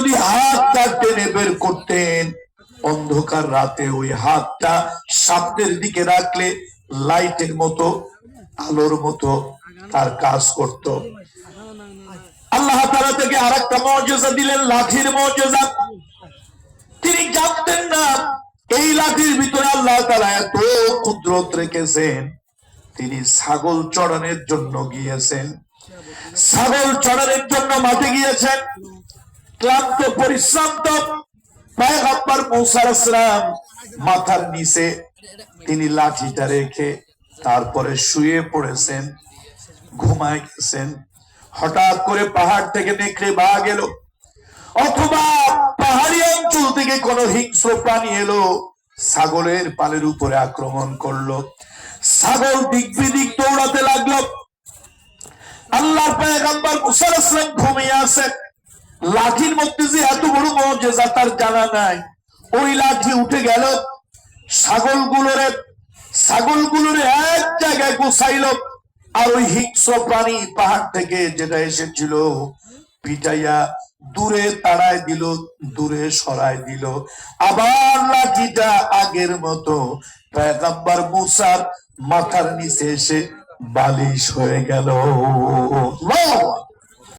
যদি হাতটা টেনে বের করতেন, অন্ধকার রাতে ওই হাতটা সামনের দিকে রাখলে লাইটের মতো, আলোর মতো তার কাজ করত। আল্লাহ তাআলা থেকে আরেকটা মুজিজা দিলেন, লাঠির মুজিজা। তিনি জানতেন না এই লাঠির ভিতরে আল্লাহ তাআলা এত কুদরত রেখেছেন। তিনি ছাগল চড়ানোর জন্য গিয়েছেন, ছাগল চড়ানোর জন্য মাঠে গিয়েছেন। ক্লান্ত পরিশ্রান্ত পয়গম্বর মুসা আলাইহিস সালাম মাথার নিচে তিনি লাঠিটা রেখে তারপরে শুয়ে পড়েছেন, ঘুমায় গেছেন। হঠাৎ করে পাহাড় থেকে নেকড়ে বাঘ এলো, অথবা পাহাড়ি অঞ্চল থেকে কোন হিংস্র প্রাণী এলো, ছাগলের পালের উপরে আক্রমণ করলো। ছাগল দিক বিদিক দৌড়াতে লাগলো। আল্লাহর পয়গম্বর মুসা আলাইহিস সালাম ঘুমিয়ে আছেন। লাঠির মধ্যে যে এত বড় মুজিজা তার জানা নাই। ওই লাঠি উঠে গেল, ছাগলগুলোরে এক জায়গায় গুছাইল, আর ওই হিংস্র প্রাণী পাহাড় থেকে যেটা এসেছিল পিটাইয়া দূরে তাড়ায় দিল, দূরে সরাই দিল। আবার লাঠিটা আগের মতো পয়গম্বর মুসার মাথার নিচে এসে বালিশ হয়ে গেল।